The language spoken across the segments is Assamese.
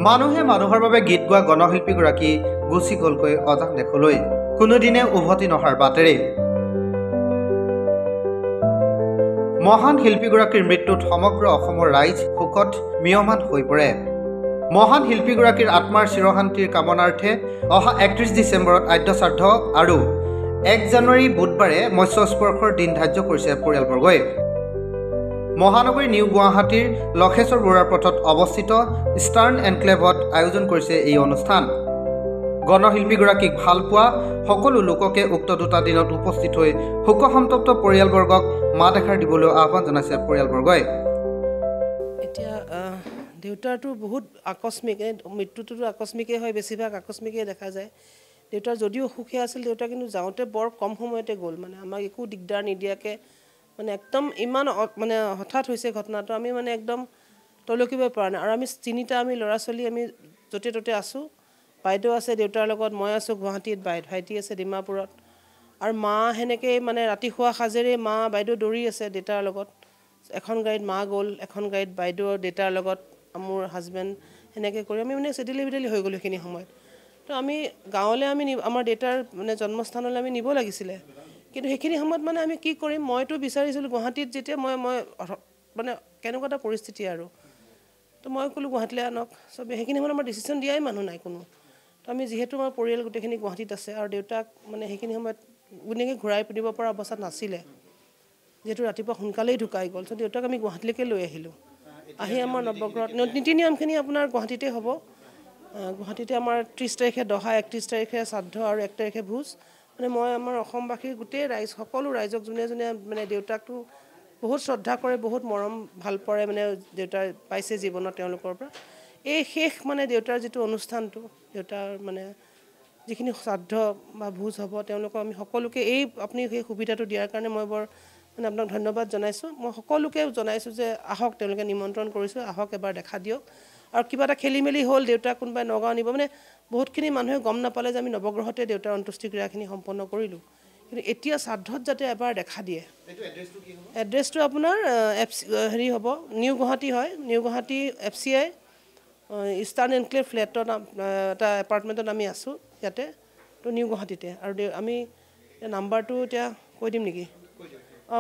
মানুহে মানুহৰ বাবে গীত গোৱা গণশিল্পীগৰাকী গুচি গ'লগৈ অজান দেশলৈ, কোনোদিনে উভতি নহাৰ বাটেৰে। মহান শিল্পীগৰাকীৰ মৃত্যুত সমগ্ৰ অসমৰ ৰাইজ শোকত ম্ৰিয়মান হৈ পৰে। মহান শিল্পীগৰাকীৰ আত্মাৰ চিৰশান্তিৰ কামনাৰ্থে অহা 31 ডিচেম্বৰত আদ্য শ্ৰাদ্ধ আৰু 1 জানুৱাৰী বুধবাৰে মৎস্য স্পৰ্শৰ দিন ধাৰ্য কৰিছে পৰিয়ালবৰ্গই। মহানগৰী নিউ গুৱাহাটীৰ লক্ষেশ্বৰ বৰুৱাৰ পথত অৱস্থিত ইষ্টাৰ্ণ এনক্লেভত আয়োজন কৰিছে এই অনুষ্ঠান। গণশিল্পীগৰাকীক ভাল পোৱা সকলো লোককে উক্ত দুটা দিনত উপস্থিত হৈ শোকসন্তপ্ত পৰিয়ালবৰ্গক মাত এষাৰ দিবলৈ আহ্বান জনাইছে পৰিয়ালবৰ্গই। এতিয়া দেউতাৰটো বহুত আকস্মিক, মৃত্যুটোতো আকস্মিকেই হয়, বেছিভাগ আকস্মিকেই দেখা যায়। দেউতাৰ যদিও সুখে আছিল, দেউতা কিন্তু যাওঁতে বৰ কম সময়তে গ'ল, মানে আমাক একো দিগদাৰ নিদিয়াকৈ, মানে একদম ইমান মানে হঠাৎ হৈছে ঘটনাটো, আমি মানে একদম তলকিব পৰা নাই। আৰু আমি তিনিটা ল'ৰা ছোৱালী আমি য'তে ত'তে আছোঁ। বাইদেউ আছে দেউতাৰ লগত, মই আছোঁ গুৱাহাটীত, ভাইটি আছে ডিমাপুৰত, আৰু মা সেনেকৈ মানে ৰাতি শোৱা সাজেৰে মা বাইদেউ দৌৰি আছে দেউতাৰ লগত। এখন গাড়ীত মা গ'ল, এখন গাড়ীত বাইদেউ দেউতাৰ লগত মোৰ হাজবেণ্ড, সেনেকৈ কৰি আমি মানে চেদেলি বেদেলি হৈ গ'লোঁ সেইখিনি সময়ত। তো আমি গাঁৱলৈ আমাৰ দেউতাৰ মানে জন্মস্থানলৈ আমি নিব লাগিছিলে, কিন্তু সেইখিনি সময়ত মানে আমি কি কৰিম, মইতো বিচাৰিছিলোঁ গুৱাহাটীত, যেতিয়া মই মানে কেনেকুৱা এটা পৰিস্থিতি আৰু, তো মই ক'লোঁ গুৱাহাটীলৈ আনক চবেই। সেইখিনি সময়ত আমাৰ ডিচিশ্যন দিয়াই মানুহ নাই কোনো। তো আমি যিহেতু আমাৰ পৰিয়াল গোটেইখিনি গুৱাহাটীত আছে, আৰু দেউতাক মানে সেইখিনি সময়ত এনেকৈ ঘূৰাই দিব পৰা অৱস্থাত নাছিলে, যিহেতু ৰাতিপুৱা সোনকালেই ঢুকাই গ'ল। তো দেউতাক আমি গুৱাহাটীলৈকে লৈ আহিলোঁ। আহি আমাৰ নৱগ্ৰহত নীতি নিয়মখিনি আপোনাৰ গুৱাহাটীতে হ'ব। গুৱাহাটীতে আমাৰ 30 তাৰিখে দহা, 31 তাৰিখে শ্ৰাদ্ধ আৰু 1 তাৰিখে ভোজ। মানে মই আমাৰ অসমবাসীৰ গোটেই ৰাইজ, সকলো ৰাইজক যোনে যোনে মানে দেউতাকটো বহুত শ্ৰদ্ধা কৰে, বহুত মৰম ভাল পৰে, মানে দেউতাই পাইছে জীৱনত তেওঁলোকৰ পৰা। এই শেষ মানে দেউতাৰ যিটো অনুষ্ঠানটো, দেউতাৰ মানে যিখিনি শ্ৰাদ্ধ বা ভোজ হ'ব, তেওঁলোকক আমি সকলোকে আপুনি সেই সুবিধাটো দিয়াৰ কাৰণে মই বৰ মানে আপোনাক ধন্যবাদ জনাইছোঁ। মই সকলোকে জনাইছোঁ যে আহক, তেওঁলোকে নিমন্ত্ৰণ কৰিছোঁ, আহক এবাৰ দেখা দিয়ক। আৰু কিবা এটা খেলি মেলি হ'ল, দেউতাক কোনোবাই নগাঁও নিব, মানে বহুতখিনি মানুহে গম নাপালে যে আমি নৱগ্ৰহতে দেউতাৰ অন্ত্যেষ্টিক্ৰিয়াখিনি সম্পন্ন কৰিলোঁ। কিন্তু এতিয়া শ্ৰাদ্ধত যাতে এবাৰ দেখা দিয়ে। এড্ৰেছটো আপোনাৰ হেৰি হ'ব, নিউ গুৱাহাটী হয়, new Guwahati FCI eastern enclave ফ্লেটত এটা এপাৰ্টমেণ্টত আমি আছোঁ ইয়াতে, তো নিউ গুৱাহাটীতে। আৰু আমি নাম্বাৰটো এতিয়া কৈ দিম নেকি?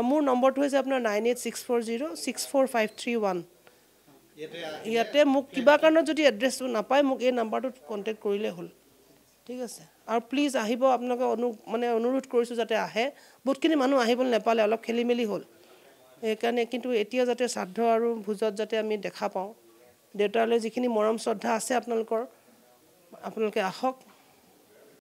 মোৰ নম্বৰটো হৈছে আপোনাৰ 9864064531। ইয়াতে মোক কিবা কাৰণত যদি এড্ৰেছটো নাপায়, মোক এই নাম্বাৰটোত কণ্টেক্ট কৰিলেই হ'ল, ঠিক আছে? আৰু প্লিজ আহিব, আপোনালোকে মানে অনুৰোধ কৰিছোঁ যাতে আহে। বহুতখিনি মানুহ আহিবলৈ নাপালে, অলপ খেলি মেলি হ'ল সেইকাৰণে। কিন্তু এতিয়া যাতে শ্ৰাদ্ধ আৰু ভোজত যাতে আমি দেখা পাওঁ, দেউতালৈ যিখিনি মৰম শ্ৰদ্ধা আছে আপোনালোকে আহক।